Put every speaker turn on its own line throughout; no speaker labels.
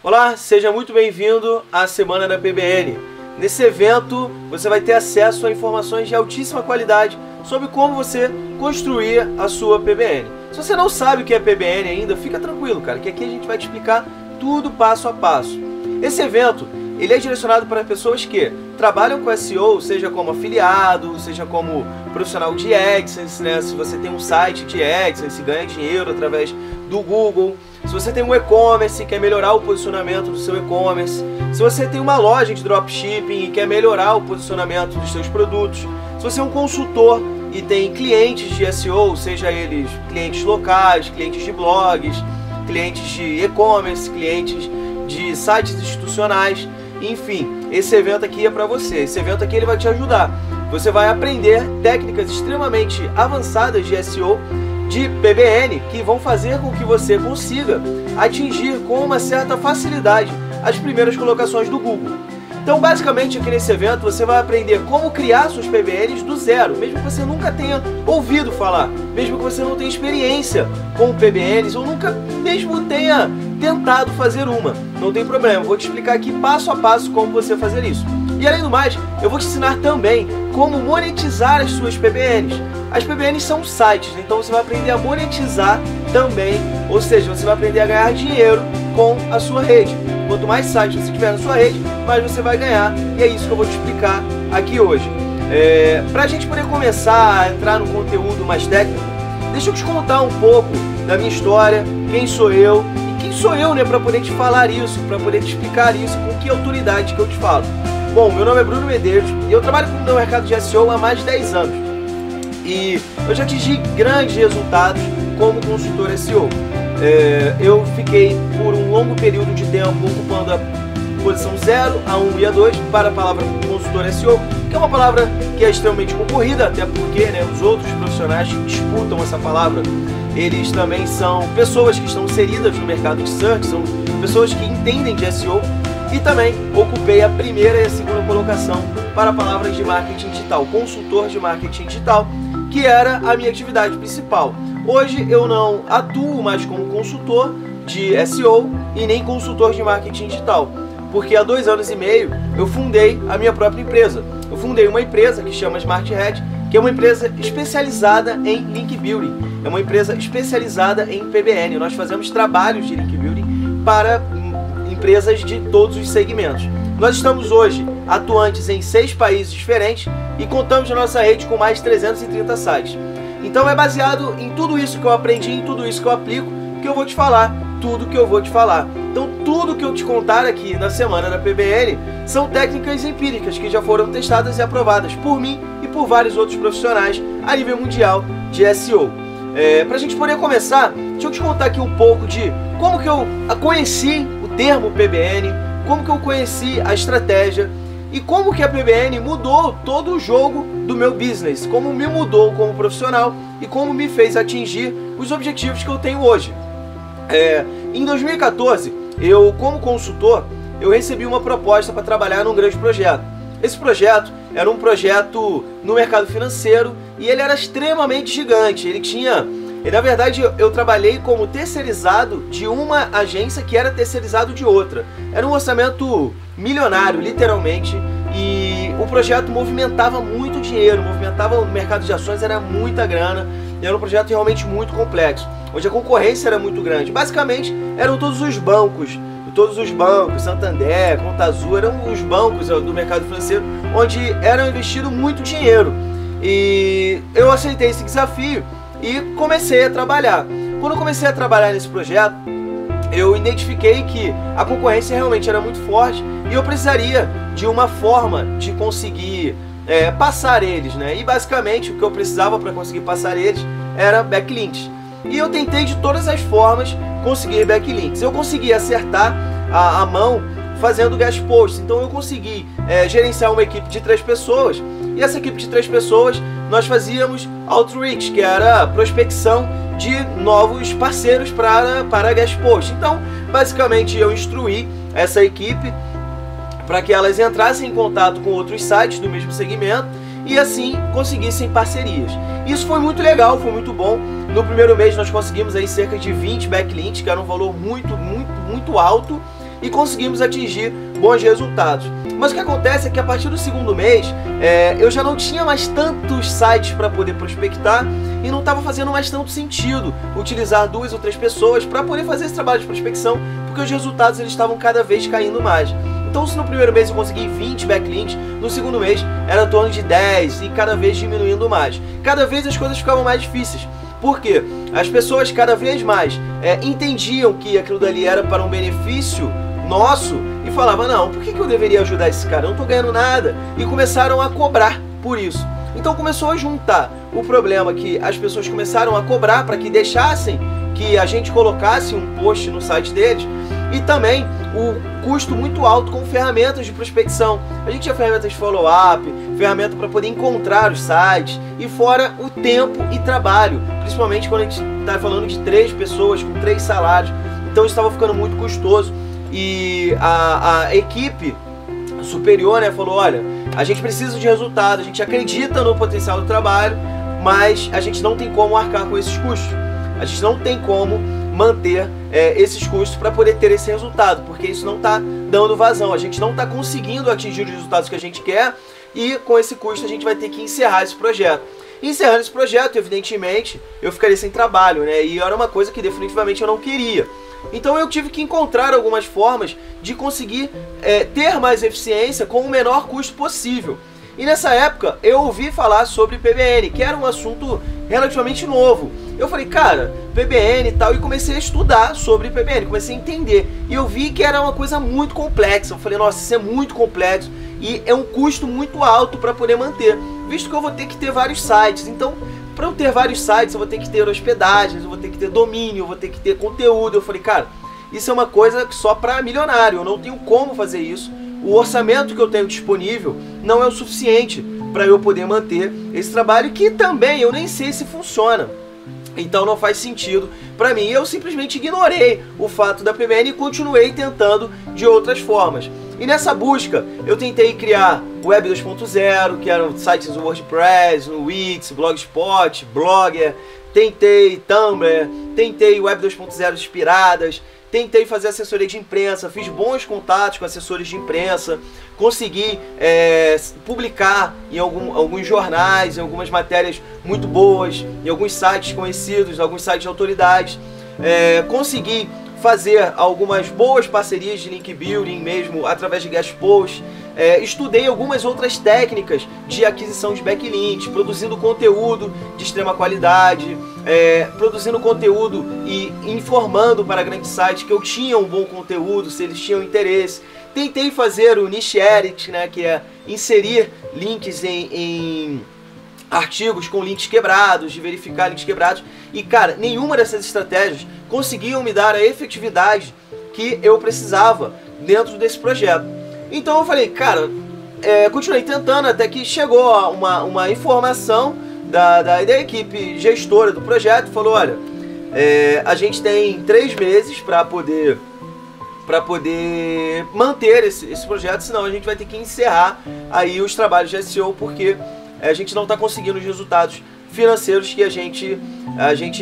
Olá, seja muito bem-vindo à Semana da PBN. Nesse evento, você vai ter acesso a informações de altíssima qualidade sobre como você construir a sua PBN. Se você não sabe o que é PBN ainda, fica tranquilo, cara, que aqui a gente vai te explicar tudo passo a passo. Esse evento, ele é direcionado para pessoas que trabalham com SEO, seja como afiliado, seja como profissional de AdSense, né? Se você tem um site de AdSense, ganha dinheiro através do Google. Se você tem um e-commerce e quer melhorar o posicionamento do seu e-commerce. Se você tem uma loja de dropshipping e quer melhorar o posicionamento dos seus produtos. Se você é um consultor e tem clientes de SEO, seja eles clientes locais, clientes de blogs, clientes de e-commerce, clientes de sites institucionais, enfim, esse evento aqui é para você. Esse evento aqui ele vai te ajudar. Você vai aprender técnicas extremamente avançadas de SEO, de PBN, que vão fazer com que você consiga atingir com uma certa facilidade as primeiras colocações do Google. Então, basicamente, aqui nesse evento você vai aprender como criar suas PBNs do zero, mesmo que você nunca tenha ouvido falar, mesmo que você não tenha experiência com PBNs ou nunca mesmo tenha tentado fazer uma. Não tem problema, eu vou te explicar aqui passo a passo como você fazer isso. E além do mais, eu vou te ensinar também como monetizar as suas PBNs. As PBNs são sites, então você vai aprender a monetizar também, ou seja, você vai aprender a ganhar dinheiro com a sua rede. Quanto mais sites você tiver na sua rede, mais você vai ganhar, e é isso que eu vou te explicar aqui hoje. Para a gente poder começar a entrar no conteúdo mais técnico, deixa eu te contar um pouco da minha história, quem sou eu, e quem sou eu, né, para poder te falar isso, para poder te explicar isso, com que autoridade que eu te falo. Bom, meu nome é Bruno Medeiros e eu trabalho no mercado de SEO há mais de 10 anos. E eu já atingi grandes resultados como consultor SEO. Eu fiquei por um longo período de tempo ocupando a posição 0, a 1 e a 2 para a palavra consultor SEO, que é uma palavra que é extremamente concorrida, até porque, né, os outros profissionais que disputam essa palavra, eles também são pessoas que estão inseridas no mercado de search, são pessoas que entendem de SEO. E também ocupei a primeira e a segunda colocação para palavras de marketing digital, consultor de marketing digital, que era a minha atividade principal. Hoje eu não atuo mais como consultor de SEO e nem consultor de marketing digital, porque há 2 anos e meio eu fundei a minha própria empresa. Eu fundei uma empresa que chama SmartHead, que é uma empresa especializada em link building, é uma empresa especializada em PBN. Nós fazemos trabalhos de link building para empresas de todos os segmentos. Nós estamos hoje atuantes em 6 países diferentes e contamos na nossa rede com mais de 330 sites. Então é baseado em tudo isso que eu aprendi, em tudo isso que eu aplico, que eu vou te falar, tudo que eu vou te falar. Então tudo que eu te contar aqui na Semana da PBN são técnicas empíricas que já foram testadas e aprovadas por mim e por vários outros profissionais a nível mundial de SEO. Para a gente poder começar, deixa eu te contar aqui um pouco de como que eu conheci o termo PBN, como que eu conheci a estratégia e como que a PBN mudou todo o jogo do meu business, como me mudou como profissional e como me fez atingir os objetivos que eu tenho hoje. Em 2014, eu como consultor, eu recebi uma proposta para trabalhar num grande projeto. Esse projeto era um projeto no mercado financeiro e ele era extremamente gigante. Na verdade, eu trabalhei como terceirizado de uma agência que era terceirizado de outra. Era um orçamento milionário, literalmente, e o projeto movimentava muito dinheiro, movimentava o mercado de ações, era muita grana, e era um projeto realmente muito complexo, onde a concorrência era muito grande. Basicamente, eram todos os bancos, Santander, Conta Azul, eram os bancos do mercado financeiro, onde era investido muito dinheiro. E eu aceitei esse desafio e comecei a trabalhar. Quando eu comecei a trabalhar nesse projeto, eu identifiquei que a concorrência realmente era muito forte e eu precisaria de uma forma de conseguir passar eles, né? E basicamente o que eu precisava para conseguir passar eles era backlinks. E eu tentei de todas as formas conseguir backlinks. Eu consegui acertar a mão fazendo guest posts. Então eu consegui gerenciar uma equipe de 3 pessoas. E essa equipe de 3 pessoas nós fazíamos outreach, que era a prospecção de novos parceiros para guest posts. Então basicamente eu instruí essa equipe para que elas entrassem em contato com outros sites do mesmo segmento e assim conseguissem parcerias. Isso foi muito legal, foi muito bom. No primeiro mês nós conseguimos aí cerca de 20 backlinks, que era um valor muito alto. e conseguimos atingir bons resultados. Mas o que acontece é que a partir do segundo mês, eu já não tinha mais tantos sites para poder prospectar e não estava fazendo mais tanto sentido utilizar 2 ou 3 pessoas para poder fazer esse trabalho de prospecção, porque os resultados eles estavam cada vez caindo mais. Então, se no primeiro mês eu consegui 20 backlinks, no segundo mês era em torno de 10 e cada vez diminuindo mais. Cada vez as coisas ficavam mais difíceis. Por quê? As pessoas cada vez mais entendiam que aquilo dali era para um benefício nosso e falavam, não, por que eu deveria ajudar esse cara? Eu não estou ganhando nada. E começaram a cobrar por isso. Então começou a juntar o problema que as pessoas começaram a cobrar para que deixassem que a gente colocasse um post no site deles e também o custo muito alto com ferramentas de prospecção. A gente tinha ferramentas de follow-up, ferramenta para poder encontrar os sites e fora o tempo e trabalho, principalmente quando a gente está falando de 3 pessoas com 3 salários. Então isso estava ficando muito custoso e a equipe superior, né, falou, olha, a gente precisa de resultado, a gente acredita no potencial do trabalho, mas a gente não tem como arcar com esses custos. A gente não tem como manter esses custos para poder ter esse resultado, porque isso não está dando vazão, a gente não está conseguindo atingir os resultados que a gente quer e com esse custo a gente vai ter que encerrar esse projeto. Encerrando esse projeto, evidentemente, eu ficaria sem trabalho, né? E era uma coisa que definitivamente eu não queria. Então eu tive que encontrar algumas formas de conseguir ter mais eficiência com o menor custo possível. E nessa época eu ouvi falar sobre PBN, que era um assunto relativamente novo. Eu falei, cara, PBN e tal, e comecei a estudar sobre PBN, comecei a entender. E eu vi que era uma coisa muito complexa. Eu falei, nossa, isso é muito complexo e é um custo muito alto para poder manter, visto que eu vou ter que ter vários sites. Então, para eu ter vários sites, eu vou ter que ter hospedagens, eu vou ter que ter domínio, eu vou ter que ter conteúdo. Eu falei, cara, isso é uma coisa só para milionário, eu não tenho como fazer isso. O orçamento que eu tenho disponível não é o suficiente para eu poder manter esse trabalho, que também eu nem sei se funciona. Então não faz sentido para mim. Eu simplesmente ignorei o fato da PBN e continuei tentando de outras formas. E nessa busca eu tentei criar Web 2.0, que eram sites do WordPress, no Wix, Blogspot, Blogger, tentei Tumblr, tentei Web 2.0 inspiradas, tentei fazer assessoria de imprensa, fiz bons contatos com assessores de imprensa, consegui publicar em alguns jornais, em algumas matérias muito boas, em alguns sites conhecidos, alguns sites de autoridades, consegui fazer algumas boas parcerias de link building mesmo através de guest posts, estudei algumas outras técnicas de aquisição de backlinks, produzindo conteúdo de extrema qualidade, produzindo conteúdo e informando para grandes sites que eu tinha um bom conteúdo, se eles tinham interesse. Tentei fazer o niche edit, né, que é inserir links em artigos com links quebrados, de verificar links quebrados. E cara, nenhuma dessas estratégias conseguiam me dar a efetividade que eu precisava dentro desse projeto. Então eu falei, cara, continuei tentando até que chegou uma informação da equipe gestora do projeto. Falou, olha, a gente tem 3 meses para poder manter esse projeto, senão a gente vai ter que encerrar aí os trabalhos de SEO, porque a gente não está conseguindo os resultados financeiros que a gente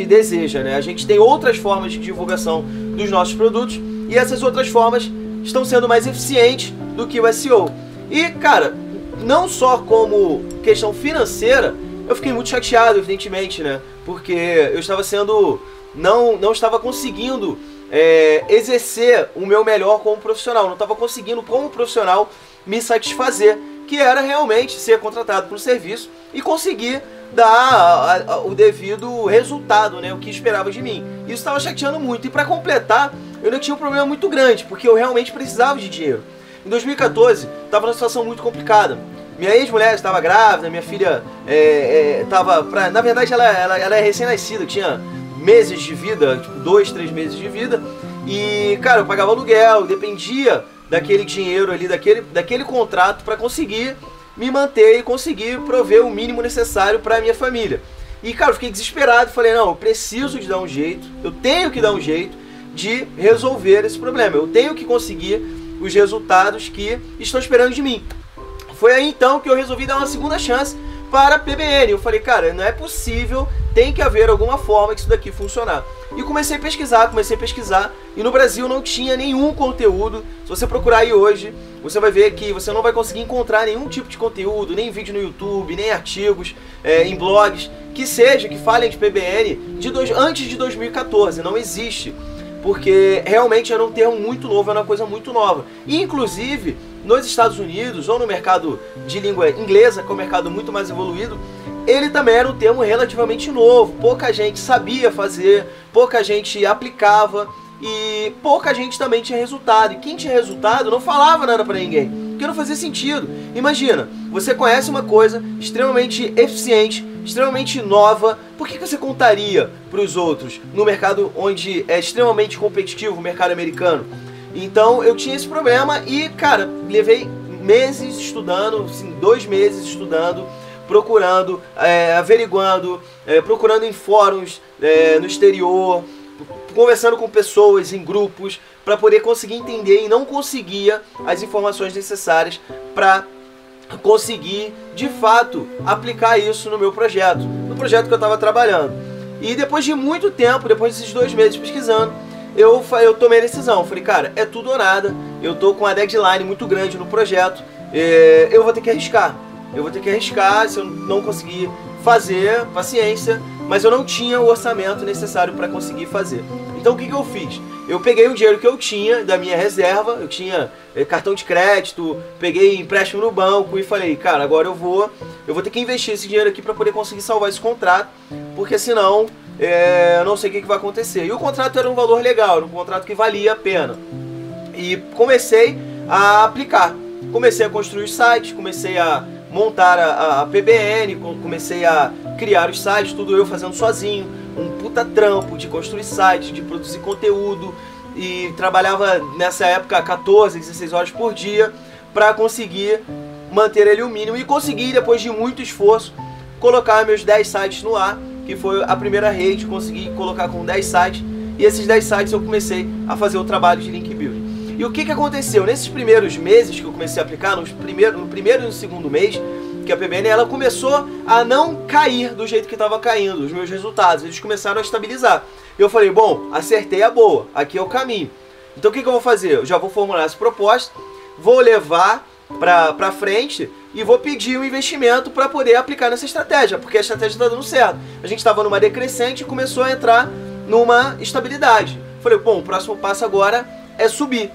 deseja, né? A gente tem outras formas de divulgação dos nossos produtos e essas outras formas estão sendo mais eficientes do que o SEO. E, cara, não só como questão financeira, eu fiquei muito chateado, evidentemente, né? Porque eu estava não estava conseguindo exercer o meu melhor como profissional, não estava conseguindo como profissional me satisfazer, que era realmente ser contratado por um serviço e conseguir dar o devido resultado, né, o que esperava de mim. Isso estava chateando muito. E para completar, eu ainda tinha um problema muito grande, porque eu realmente precisava de dinheiro. Em 2014, estava numa situação muito complicada. Minha ex-mulher estava grávida, minha filha estava... Na verdade, ela é recém-nascida, tinha meses de vida, tipo 2, 3 meses de vida. E, cara, eu pagava aluguel, dependia daquele dinheiro ali, daquele contrato para conseguir me manter e conseguir prover o mínimo necessário para a minha família. E, cara, eu fiquei desesperado, falei, não, eu preciso de dar um jeito, eu tenho que dar um jeito de resolver esse problema, eu tenho que conseguir os resultados que estão esperando de mim. Foi aí então que eu resolvi dar uma segunda chance para PBN. Eu falei, cara, não é possível, tem que haver alguma forma que isso daqui funcionar. E comecei a pesquisar, e no Brasil não tinha nenhum conteúdo. Se você procurar aí hoje, você vai ver que você não vai conseguir encontrar nenhum tipo de conteúdo, nem vídeo no YouTube, nem artigos em blogs, que falem de PBN antes de 2014, não existe. Porque realmente era um termo muito novo, era uma coisa muito nova. E inclusive, nos Estados Unidos, ou no mercado de língua inglesa, que é um mercado muito mais evoluído, ele também era um termo relativamente novo. Pouca gente sabia fazer, pouca gente aplicava e pouca gente também tinha resultado. E quem tinha resultado não falava nada pra ninguém, porque não fazia sentido. Imagina, você conhece uma coisa extremamente eficiente, extremamente nova, por que você contaria para os outros no mercado onde é extremamente competitivo, o mercado americano? Então eu tinha esse problema e, cara, levei meses estudando, assim, 2 meses estudando, procurando, averiguando, procurando em fóruns no exterior, conversando com pessoas em grupos, para poder conseguir entender, e não conseguia as informações necessárias para conseguir, de fato, aplicar isso no meu projeto, no projeto que eu estava trabalhando. E depois de muito tempo, depois desses 2 meses pesquisando, eu tomei a decisão. Falei, cara, é tudo ou nada, eu tô com uma deadline muito grande no projeto, eu vou ter que arriscar. Se eu não conseguir fazer, paciência, mas eu não tinha o orçamento necessário para conseguir fazer. Então o que eu fiz? Eu peguei o dinheiro que eu tinha da minha reserva, eu tinha cartão de crédito, peguei empréstimo no banco e falei, cara, agora eu vou ter que investir esse dinheiro aqui para poder conseguir salvar esse contrato, porque senão eu não sei o que vai acontecer. E o contrato era um valor legal, era um contrato que valia a pena. E comecei a aplicar, comecei a construir os sites, comecei a montar a PBN, comecei a criar os sites, tudo eu fazendo sozinho, um puta trampo de construir sites, de produzir conteúdo, e trabalhava nessa época 14, 16 horas por dia para conseguir manter ele o mínimo, e consegui, depois de muito esforço, colocar meus 10 sites no ar, que foi a primeira rede, consegui colocar com 10 sites, e esses 10 sites eu comecei a fazer o trabalho de link building. E o que aconteceu? Nesses primeiros meses que eu comecei a aplicar, no primeiro e no segundo mês, que a PBN ela começou a não cair do jeito que estava caindo, os meus resultados, eles começaram a estabilizar. E eu falei, bom, acertei a boa, aqui é o caminho. Então o que eu vou fazer? Eu já vou formular essa proposta, vou levar para frente e vou pedir um investimento para poder aplicar nessa estratégia, porque a estratégia está dando certo. A gente estava numa decrescente e começou a entrar numa estabilidade. Falei, bom, o próximo passo agora é subir.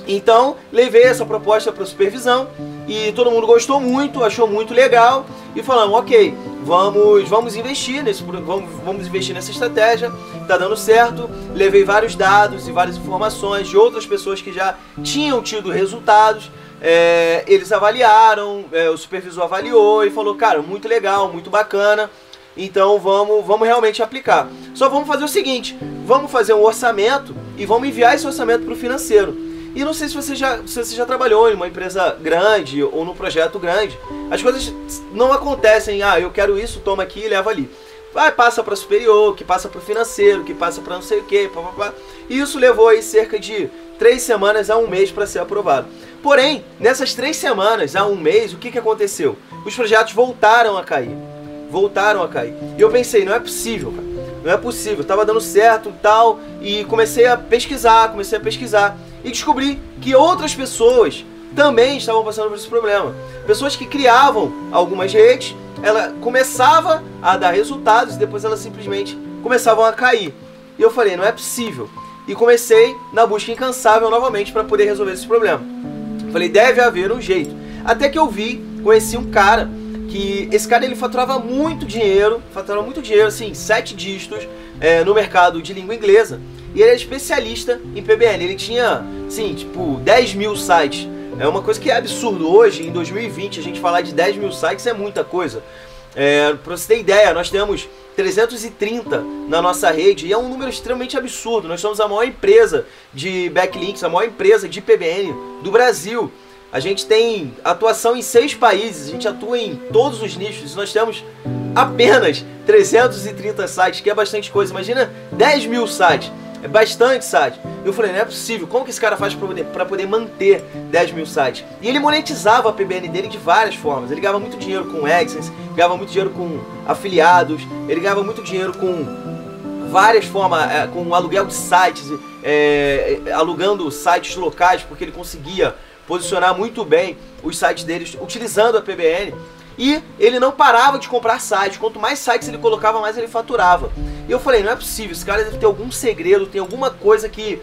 Então, levei essa proposta para a supervisão e todo mundo gostou muito, achou muito legal e falamos, ok, vamos investir vamos investir nessa estratégia, tá dando certo. Levei vários dados e várias informações de outras pessoas que já tinham tido resultados, eles avaliaram, o supervisor avaliou e falou, cara, muito legal, muito bacana, então vamos realmente aplicar. Só vamos fazer o seguinte, vamos fazer um orçamento e vamos enviar esse orçamento para o financeiro. E não sei se você já trabalhou em uma empresa grande ou num projeto grande. As coisas não acontecem, eu quero isso, toma aqui e leva ali. Passa para superior, que passa para o financeiro, que passa para não sei o que, E isso levou aí cerca de 3 semanas a 1 mês para ser aprovado. Porém, nessas 3 semanas a 1 mês, o que aconteceu? Os projetos voltaram a cair. E eu pensei, não é possível, cara. Não é possível, estava dando certo e tal, e comecei a pesquisar, e descobri que outras pessoas também estavam passando por esse problema. Pessoas que criavam algumas redes, ela começava a dar resultados e depois elas simplesmente começavam a cair. E eu falei, não é possível. E comecei na busca incansável novamente para poder resolver esse problema. Falei, deve haver um jeito. Até que eu conheci um cara, que esse cara ele faturava muito dinheiro, assim, 7 dígitos no mercado de língua inglesa. E ele é especialista em PBN, ele tinha, assim, tipo, 10 mil sites. É uma coisa que é absurdo. Hoje, em 2020, a gente falar de 10 mil sites é muita coisa. Pra você ter ideia, nós temos 330 na nossa rede e é um número extremamente absurdo. Nós somos a maior empresa de backlinks, a maior empresa de PBN do Brasil. A gente tem atuação em 6 países, a gente atua em todos os nichos. Nós temos apenas 330 sites, que é bastante coisa. Imagina 10 mil sites. É bastante site. Eu falei, não é possível, como que esse cara faz para poder manter 10 mil sites? E ele monetizava a PBN dele de várias formas. Ele ganhava muito dinheiro com AdSense, ganhava muito dinheiro com afiliados, ele ganhava muito dinheiro com várias formas, com aluguel de sites, alugando sites locais, porque ele conseguia posicionar muito bem os sites deles utilizando a PBN. E ele não parava de comprar sites. Quanto mais sites ele colocava, mais ele faturava. E eu falei, não é possível, esse cara deve ter algum segredo, tem alguma coisa que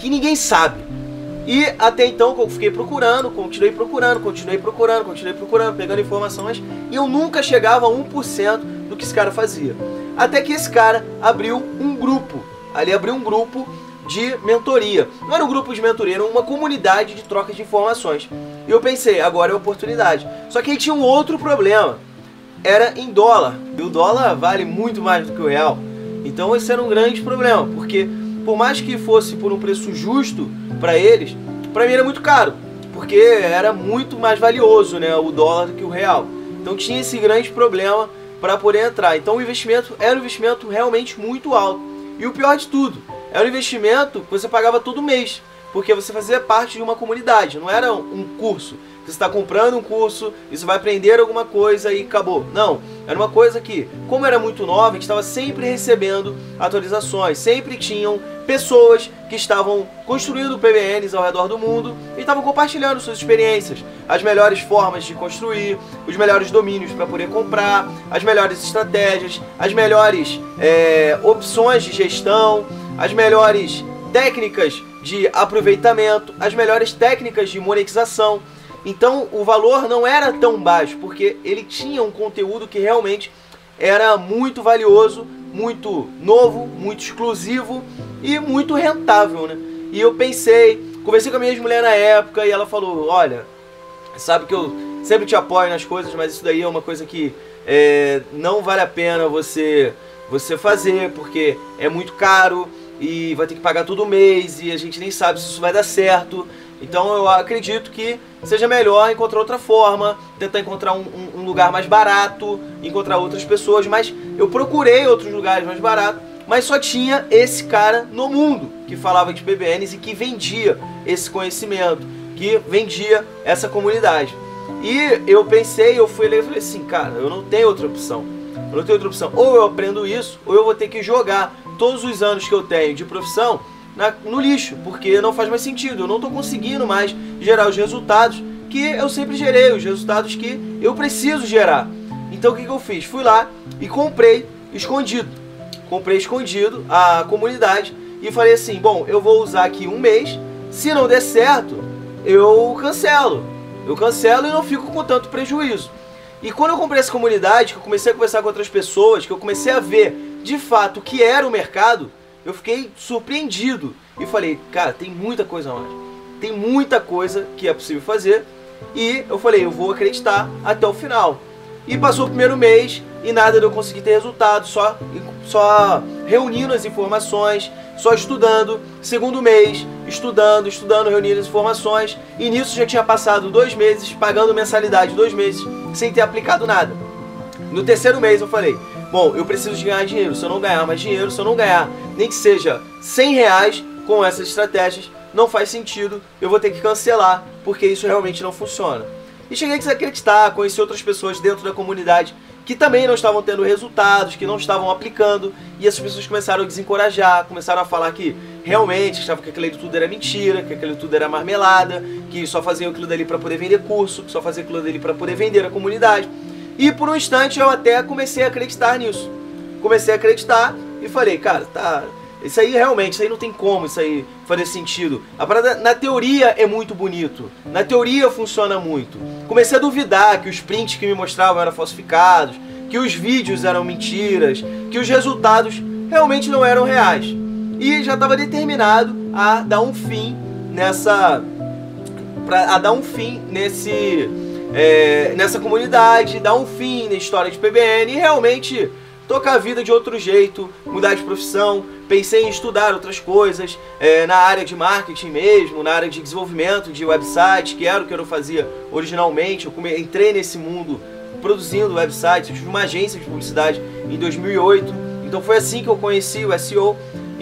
ninguém sabe. E até então eu fiquei procurando, continuei procurando, pegando informações, e eu nunca chegava a 1% do que esse cara fazia. Até que esse cara abriu um grupo. Ali abriu um grupo de mentoria. Não era um grupo de mentoria, era uma comunidade de troca de informações. E eu pensei, agora é a oportunidade. Só que aí tinha um outro problema. Era em dólar. E o dólar vale muito mais do que o real. Então esse era um grande problema. Porque por mais que fosse por um preço justo para eles, para mim era muito caro. Porque era muito mais valioso, né, o dólar do que o real. Então tinha esse grande problema para poder entrar. Então o investimento era um investimento realmente muito alto. E o pior de tudo, era um investimento que você pagava todo mês. Porque você fazia parte de uma comunidade, não era um curso. Você está comprando um curso, você vai aprender alguma coisa e acabou. Não, era uma coisa que, como era muito nova, a gente estava sempre recebendo atualizações. Sempre tinham pessoas que estavam construindo PBNs ao redor do mundo e estavam compartilhando suas experiências. As melhores formas de construir, os melhores domínios para poder comprar, as melhores estratégias, as melhores opções de gestão, as melhores técnicas de aproveitamento, as melhores técnicas de monetização. Então o valor não era tão baixo, porque ele tinha um conteúdo que realmente era muito valioso, muito novo, muito exclusivo e muito rentável, né? E eu conversei com a minha ex-mulher na época e ela falou, olha, sabe que eu sempre te apoio nas coisas, mas isso daí é uma coisa que não vale a pena você fazer, porque é muito caro e vai ter que pagar todo mês e a gente nem sabe se isso vai dar certo. Então eu acredito que seja melhor encontrar outra forma, tentar encontrar um lugar mais barato, encontrar outras pessoas. Mas eu procurei outros lugares mais baratos, mas só tinha esse cara no mundo que falava de PBNs e que vendia esse conhecimento, que vendia essa comunidade. E eu pensei, eu falei assim, cara, eu não tenho outra opção. Eu não tenho outra opção. Ou eu aprendo isso, ou eu vou ter que jogar todos os anos que eu tenho de profissão no lixo, porque não faz mais sentido. Eu não estou conseguindo mais gerar os resultados que eu sempre gerei, os resultados que eu preciso gerar. Então o que eu fiz? Fui lá e comprei escondido. Comprei escondido a comunidade e falei assim, bom, eu vou usar aqui um mês, se não der certo, eu cancelo. Eu cancelo e não fico com tanto prejuízo. E quando eu comprei essa comunidade, que eu comecei a conversar com outras pessoas, que eu comecei a ver de fato o que era o mercado, eu fiquei surpreendido e falei, cara, tem muita coisa mais. Tem muita coisa que é possível fazer. E eu falei, eu vou acreditar até o final. E passou o primeiro mês e nada de eu conseguir ter resultado, só reunindo as informações, só estudando. Segundo mês, estudando, reunindo as informações. E nisso já tinha passado 2 meses, pagando mensalidade 2 meses, sem ter aplicado nada. No terceiro mês eu falei, bom, eu preciso de ganhar dinheiro. Se eu não ganhar mais dinheiro, se eu não ganhar nem que seja R$100 com essas estratégias, não faz sentido, eu vou ter que cancelar, porque isso realmente não funciona. E cheguei a desacreditar, conheci outras pessoas dentro da comunidade que também não estavam tendo resultados, que não estavam aplicando, e essas pessoas começaram a desencorajar, começaram a falar que realmente achavam que aquilo tudo era mentira, que aquilo tudo era marmelada, que só faziam aquilo dali para poder vender curso, que só faziam aquilo dali para poder vender a comunidade. E por um instante eu até comecei a acreditar nisso. Comecei a acreditar e falei, cara, tá, isso aí realmente, isso aí não tem como isso aí fazer sentido. A parada na teoria é muito bonito, na teoria funciona muito. Comecei a duvidar que os prints que me mostravam eram falsificados, que os vídeos eram mentiras, que os resultados realmente não eram reais. E já estava determinado a dar um fim nessa comunidade, dar um fim na história de PBN e realmente tocar a vida de outro jeito, mudar de profissão. Pensei em estudar outras coisas, na área de marketing mesmo, na área de desenvolvimento de websites, que era o que eu fazia originalmente. Eu entrei nesse mundo produzindo websites, eu tive uma agência de publicidade em 2008, então foi assim que eu conheci o SEO.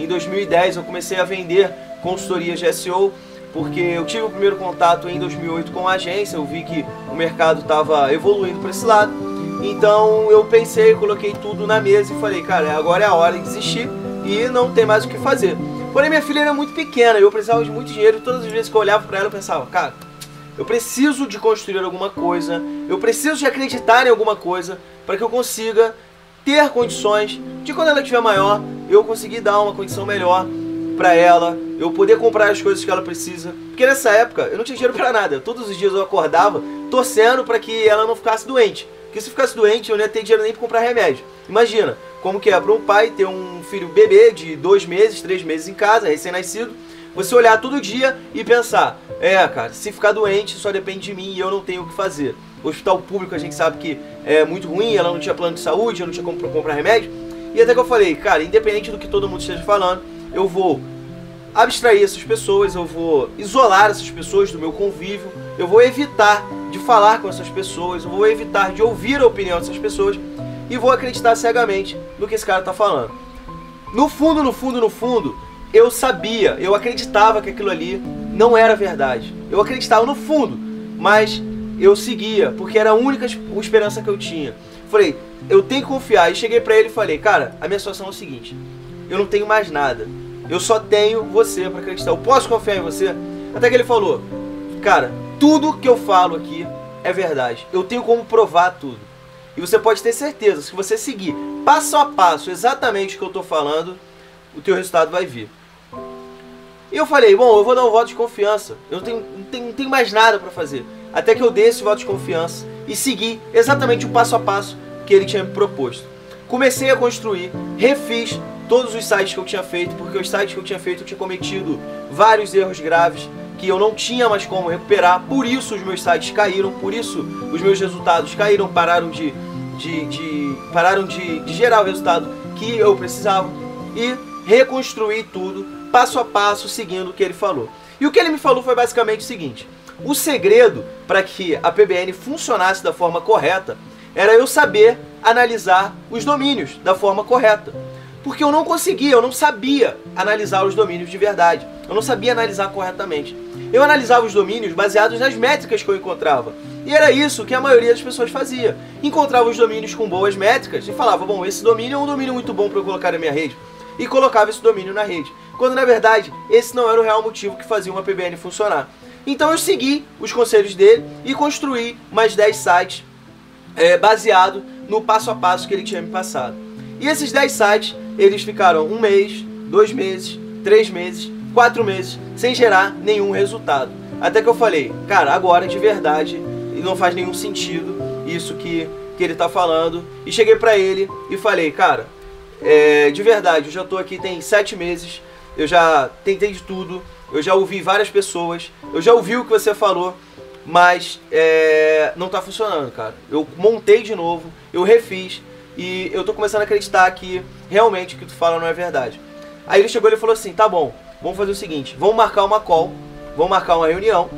em 2010 eu comecei a vender consultorias de SEO, porque eu tive o primeiro contato em 2008 com a agência, eu vi que o mercado estava evoluindo para esse lado. Então eu pensei, coloquei tudo na mesa e falei, cara, agora é a hora de desistir e não tem mais o que fazer. Porém, minha filha era muito pequena, eu precisava de muito dinheiro e todas as vezes que eu olhava para ela eu pensava, cara, eu preciso de construir alguma coisa, eu preciso de acreditar em alguma coisa para que eu consiga ter condições de, quando ela estiver maior, eu conseguir dar uma condição melhor para ela, eu poder comprar as coisas que ela precisa. Porque nessa época eu não tinha dinheiro para nada, todos os dias eu acordava torcendo para que ela não ficasse doente. Porque se ficasse doente eu não ia ter dinheiro nem para comprar remédio. Imagina como que é para um pai ter um filho bebê de 2 meses, 3 meses em casa, recém-nascido, você olhar todo dia e pensar, cara, se ficar doente só depende de mim e eu não tenho o que fazer. O hospital público a gente sabe que é muito ruim, ela não tinha plano de saúde, eu não tinha como comprar remédio. E até que eu falei, cara, independente do que todo mundo esteja falando, eu vou abstrair essas pessoas, eu vou isolar essas pessoas do meu convívio, eu vou evitar de falar com essas pessoas, eu vou evitar de ouvir a opinião dessas pessoas e vou acreditar cegamente no que esse cara tá falando. No fundo, no fundo, no fundo, eu sabia, eu acreditava que aquilo ali não era verdade. Eu acreditava no fundo, mas eu seguia, porque era a única esperança que eu tinha. Falei, eu tenho que confiar. E cheguei pra ele e falei, cara, a minha situação é o seguinte, eu não tenho mais nada. Eu só tenho você pra acreditar. Eu posso confiar em você? Até que ele falou, cara, tudo que eu falo aqui é verdade. Eu tenho como provar tudo. E você pode ter certeza, se você seguir passo a passo exatamente o que eu tô falando, o teu resultado vai vir. E eu falei, bom, eu vou dar um voto de confiança. Eu não tenho mais nada pra fazer. Até que eu dei esse voto de confiança e segui exatamente o passo a passo que ele tinha me proposto. Comecei a construir, refiz todos os sites que eu tinha feito, porque os sites que eu tinha feito eu tinha cometido vários erros graves que eu não tinha mais como recuperar, por isso os meus sites caíram, por isso os meus resultados caíram, pararam de gerar o resultado que eu precisava, e reconstruí tudo, passo a passo, seguindo o que ele falou. E o que ele me falou foi basicamente o seguinte, o segredo para que a PBN funcionasse da forma correta era eu saber analisar os domínios da forma correta. Porque eu não conseguia, eu não sabia analisar os domínios de verdade. Eu não sabia analisar corretamente. Eu analisava os domínios baseados nas métricas que eu encontrava. E era isso que a maioria das pessoas fazia. Encontrava os domínios com boas métricas e falava, bom, esse domínio é um domínio muito bom para eu colocar na minha rede. E colocava esse domínio na rede. Quando na verdade, esse não era o real motivo que fazia uma PBN funcionar. Então eu segui os conselhos dele e construí mais 10 sites baseado no passo a passo que ele tinha me passado. E esses 10 sites, eles ficaram 1 mês, 2 meses, 3 meses, 4 meses, sem gerar nenhum resultado. Até que eu falei, cara, agora de verdade, não faz nenhum sentido isso que ele tá falando. E cheguei pra ele e falei, cara, de verdade, eu já tô aqui tem 7 meses, eu já tentei de tudo, eu já ouvi várias pessoas, eu já ouvi o que você falou, mas não tá funcionando, cara. Eu montei de novo, eu refiz, e eu tô começando a acreditar que realmente o que tu fala não é verdade. Aí ele chegou e falou assim, tá bom, vamos fazer o seguinte, vamos marcar uma call, vamos marcar uma reunião,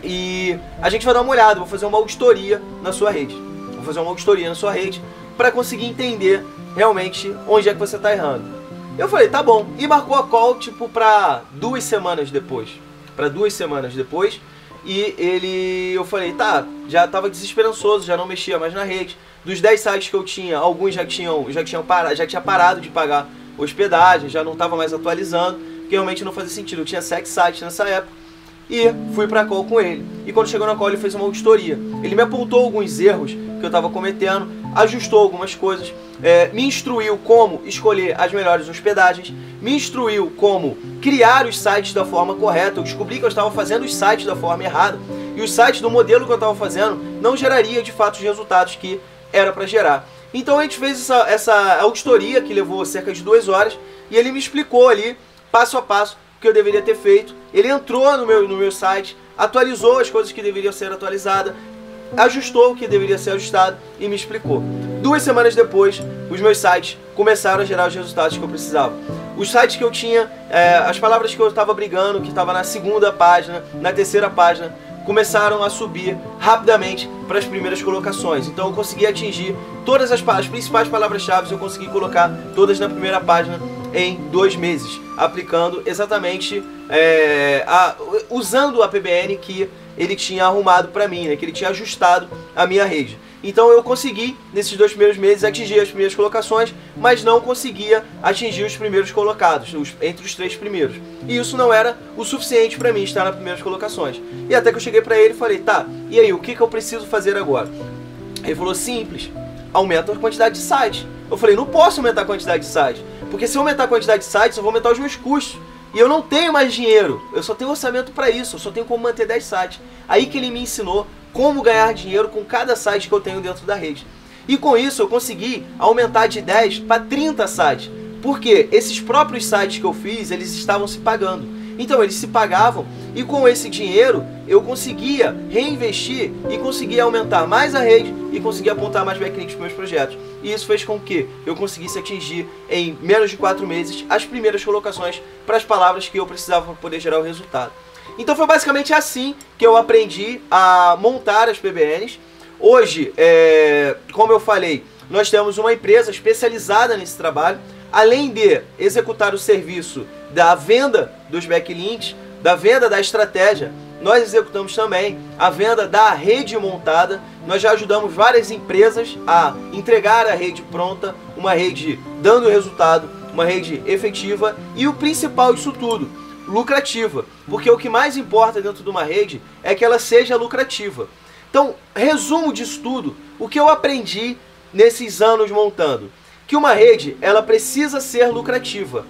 e a gente vai dar uma olhada, vou fazer uma auditoria na sua rede. Vou fazer uma auditoria na sua rede para conseguir entender realmente onde é que você tá errando. Eu falei, tá bom, e marcou a call tipo pra 2 semanas depois. E eu falei, tá, já tava desesperançoso, já não mexia mais na rede. Dos 10 sites que eu tinha, alguns já tinha parado de pagar hospedagem, já não estava mais atualizando, porque realmente não fazia sentido. Eu tinha 7 sites nessa época e fui pra call com ele. E quando chegou na call ele fez uma auditoria. Ele me apontou alguns erros que eu estava cometendo, ajustou algumas coisas, me instruiu como escolher as melhores hospedagens, me instruiu como criar os sites da forma correta. Eu descobri que eu estava fazendo os sites da forma errada e os sites do modelo que eu estava fazendo não geraria de fato os resultados que era para gerar. Então a gente fez essa auditoria que levou cerca de 2 horas e ele me explicou ali, passo a passo, o que eu deveria ter feito. Ele entrou no meu site, atualizou as coisas que deveriam ser atualizadas, ajustou o que deveria ser ajustado e me explicou. 2 semanas depois, os meus sites começaram a gerar os resultados que eu precisava. Os sites que eu tinha, as palavras que eu estava brigando, que estava na 2ª página, na 3ª página, começaram a subir rapidamente para as primeiras colocações. Então eu consegui atingir todas as principais palavras-chave, eu consegui colocar todas na primeira página em 2 meses, aplicando exatamente, usando a PBN que ele tinha arrumado para mim, né, que ele tinha ajustado a minha rede. Então eu consegui, nesses 2 primeiros meses, atingir as primeiras colocações, mas não conseguia atingir os primeiros colocados, entre os 3 primeiros. E isso não era o suficiente para mim estar nas primeiras colocações. E até que eu cheguei para ele e falei, tá, e aí, o que eu preciso fazer agora? Ele falou, simples, aumenta a quantidade de sites. Eu falei, não posso aumentar a quantidade de sites, porque se eu aumentar a quantidade de sites, eu vou aumentar os meus custos. E eu não tenho mais dinheiro, eu só tenho orçamento para isso, eu só tenho como manter 10 sites. Aí que ele me ensinou como ganhar dinheiro com cada site que eu tenho dentro da rede. E com isso eu consegui aumentar de 10 para 30 sites, porque esses próprios sites que eu fiz, eles estavam se pagando. Então eles se pagavam e com esse dinheiro eu conseguia reinvestir e conseguia aumentar mais a rede e conseguia apontar mais backlinks para meus projetos. E isso fez com que eu conseguisse atingir em menos de 4 meses as primeiras colocações para as palavras que eu precisava para poder gerar o resultado. Então foi basicamente assim que eu aprendi a montar as PBNs. Hoje, como eu falei, nós temos uma empresa especializada nesse trabalho. Além de executar o serviço da venda dos backlinks, da venda da estratégia, nós executamos também a venda da rede montada. Nós já ajudamos várias empresas a entregar a rede pronta, uma rede dando resultado, uma rede efetiva e o principal disso tudo, lucrativa. Porque o que mais importa dentro de uma rede é que ela seja lucrativa. Então, resumo disso tudo, o que eu aprendi nesses anos montando. Que uma rede, ela precisa ser lucrativa.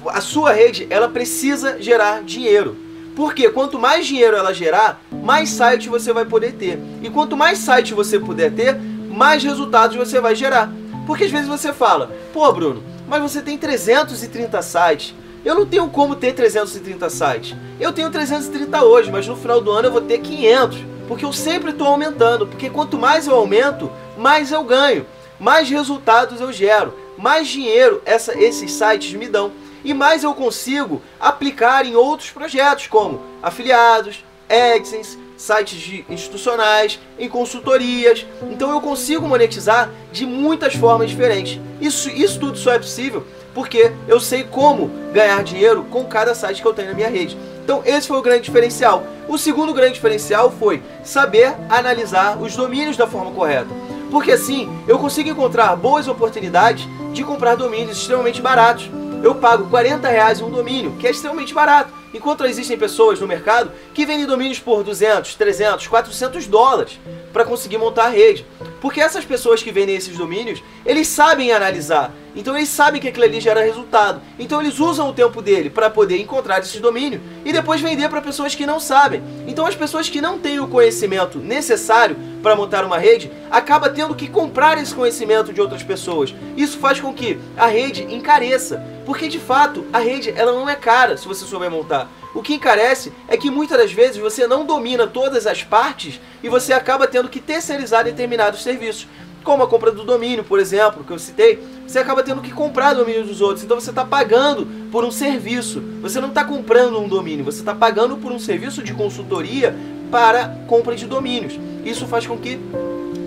A sua rede, ela precisa gerar dinheiro. Porque quanto mais dinheiro ela gerar, mais site você vai poder ter. E quanto mais site você puder ter, mais resultados você vai gerar. Porque às vezes você fala, pô Bruno, mas você tem 330 sites. Eu não tenho como ter 330 sites. Eu tenho 330 hoje, mas no final do ano eu vou ter 500. Porque eu sempre estou aumentando. Porque quanto mais eu aumento, mais eu ganho. Mais resultados eu gero, mais dinheiro esses sites me dão e mais eu consigo aplicar em outros projetos como afiliados, AdSense, sites institucionais, em consultorias. Então eu consigo monetizar de muitas formas diferentes. Isso tudo só é possível porque eu sei como ganhar dinheiro com cada site que eu tenho na minha rede. Então esse foi o grande diferencial. O segundo grande diferencial foi saber analisar os domínios da forma correta. Porque assim, eu consigo encontrar boas oportunidades de comprar domínios extremamente baratos. Eu pago R$40 em um domínio, que é extremamente barato. Enquanto existem pessoas no mercado que vendem domínios por 200, 300, 400 dólares para conseguir montar a rede. Porque essas pessoas que vendem esses domínios, eles sabem analisar. Então eles sabem que aquilo ali gera resultado. Então eles usam o tempo dele para poder encontrar esses domínios e depois vender para pessoas que não sabem. Então as pessoas que não têm o conhecimento necessário para montar uma rede, acaba tendo que comprar esse conhecimento de outras pessoas. Isso faz com que a rede encareça. Porque de fato, a rede ela não é cara se você souber montar. O que encarece é que muitas das vezes você não domina todas as partes e você acaba tendo que terceirizar determinados serviços. Como a compra do domínio, por exemplo, que eu citei, você acaba tendo que comprar domínio dos outros. Então você está pagando por um serviço. Você não está comprando um domínio, você está pagando por um serviço de consultoria para compra de domínios. Isso faz com que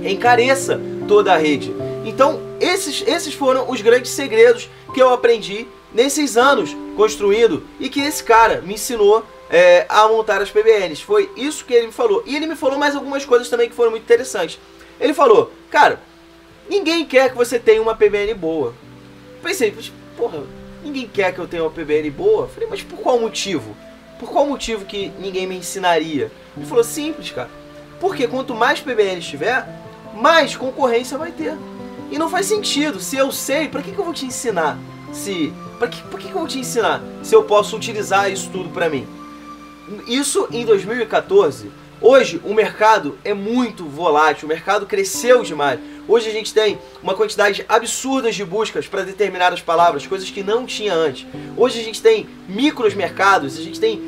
encareça toda a rede. Então esses foram os grandes segredos que eu aprendi nesses anos construindo e que esse cara me ensinou a montar as PBNs. Foi isso que ele me falou. E ele me falou mais algumas coisas também que foram muito interessantes. Ele falou, cara, ninguém quer que você tenha uma PBN boa. Pensei, porra, ninguém quer que eu tenha uma PBN boa? Falei, mas por qual motivo? Por qual motivo que ninguém me ensinaria? Ele falou, simples, cara. Porque quanto mais PBNs tiver, mais concorrência vai ter. E não faz sentido. Se eu sei, pra que eu vou te ensinar? Por que eu vou te ensinar se eu posso utilizar isso tudo pra mim? Isso em 2014. Hoje o mercado é muito volátil, o mercado cresceu demais. Hoje a gente tem uma quantidade absurda de buscas para determinadas palavras, coisas que não tinha antes. Hoje a gente tem micros mercados, a gente tem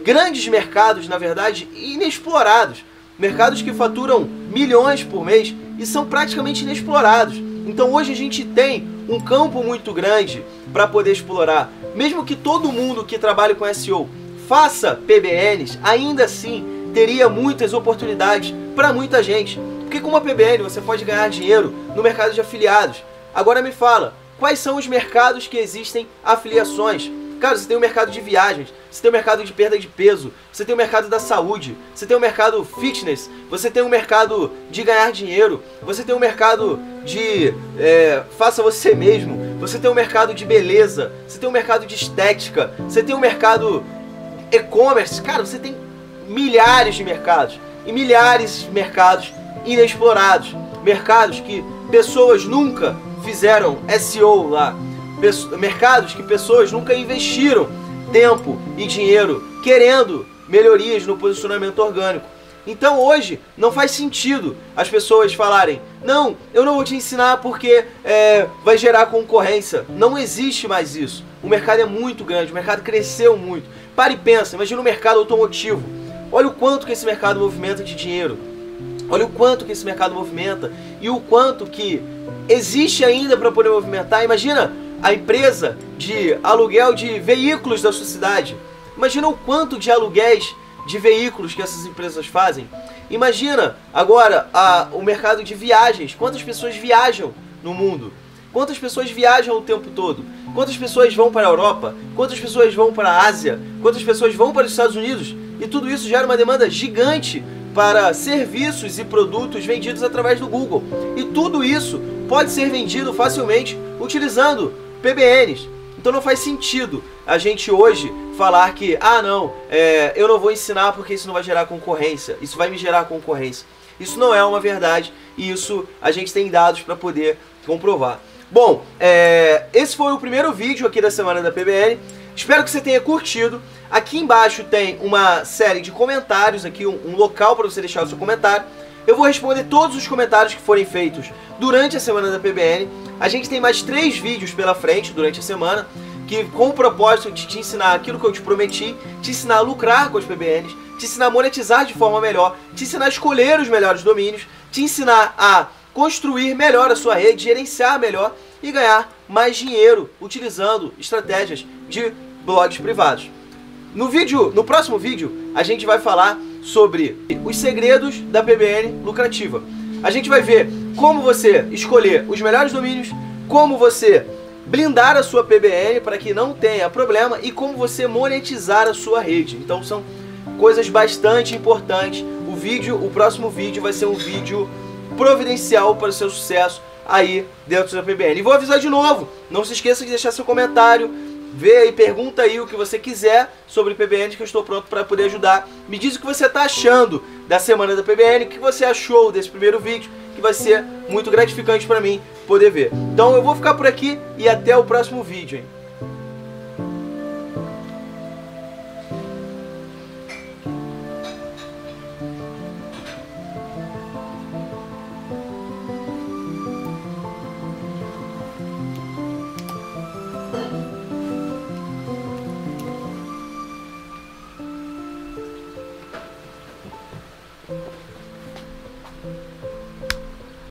grandes mercados, na verdade, inexplorados. Mercados que faturam milhões por mês e são praticamente inexplorados. Então hoje a gente tem um campo muito grande para poder explorar. Mesmo que todo mundo que trabalha com SEO faça PBNs, ainda assim teria muitas oportunidades para muita gente. Porque com uma PBN você pode ganhar dinheiro no mercado de afiliados. Agora me fala, quais são os mercados que existem afiliações. Cara, você tem o mercado de viagens, você tem o mercado de perda de peso, você tem o mercado da saúde, você tem o mercado fitness, você tem o mercado de ganhar dinheiro, você tem o mercado de faça você mesmo, você tem o mercado de beleza, você tem o mercado de estética, você tem o mercado e-commerce. Cara, você tem milhares de mercados e milhares de mercados inexplorados, mercados que pessoas nunca fizeram SEO lá, mercados que pessoas nunca investiram tempo e dinheiro querendo melhorias no posicionamento orgânico. Então hoje não faz sentido as pessoas falarem: não, eu não vou te ensinar porque vai gerar concorrência. Não existe mais isso. O mercado é muito grande, o mercado cresceu muito. Para e pensa, imagina o mercado automotivo. Olha o quanto que esse mercado movimenta de dinheiro. Olha o quanto que esse mercado movimenta e o quanto que existe ainda para poder movimentar. Imagina a empresa de aluguel de veículos da sua cidade. Imagina o quanto de aluguéis de veículos que essas empresas fazem. Imagina agora o mercado de viagens. Quantas pessoas viajam no mundo? Quantas pessoas viajam o tempo todo? Quantas pessoas vão para a Europa? Quantas pessoas vão para a Ásia? Quantas pessoas vão para os Estados Unidos? E tudo isso gera uma demanda gigante para serviços e produtos vendidos através do Google. E tudo isso pode ser vendido facilmente utilizando PBNs. Então não faz sentido a gente hoje falar que, eu não vou ensinar porque isso não vai gerar concorrência, isso vai me gerar concorrência. Isso não é uma verdade e isso a gente tem dados para poder comprovar. Bom, esse foi o primeiro vídeo aqui da semana da PBN. Espero que você tenha curtido. Aqui embaixo tem uma série de comentários, aqui um local para você deixar o seu comentário. Eu vou responder todos os comentários que forem feitos durante a semana da PBN. A gente tem mais 3 vídeos pela frente durante a semana, que com o propósito de te ensinar aquilo que eu te prometi, te ensinar a lucrar com as PBNs, te ensinar a monetizar de forma melhor, te ensinar a escolher os melhores domínios, te ensinar a construir melhor a sua rede, gerenciar melhor e ganhar mais dinheiro utilizando estratégias de blogs privados. No próximo vídeo, a gente vai falar sobre os segredos da PBN lucrativa. A gente vai ver como você escolher os melhores domínios, como você blindar a sua PBN para que não tenha problema e como você monetizar a sua rede. Então são coisas bastante importantes. O próximo vídeo vai ser um vídeo providencial para o seu sucesso aí dentro da PBN. E vou avisar de novo, não se esqueça de deixar seu comentário, vê e pergunta aí o que você quiser sobre PBN, que eu estou pronto para poder ajudar. Me diz o que você está achando da semana da PBN, o que você achou desse primeiro vídeo, que vai ser muito gratificante para mim poder ver. Então eu vou ficar por aqui e até o próximo vídeo, hein?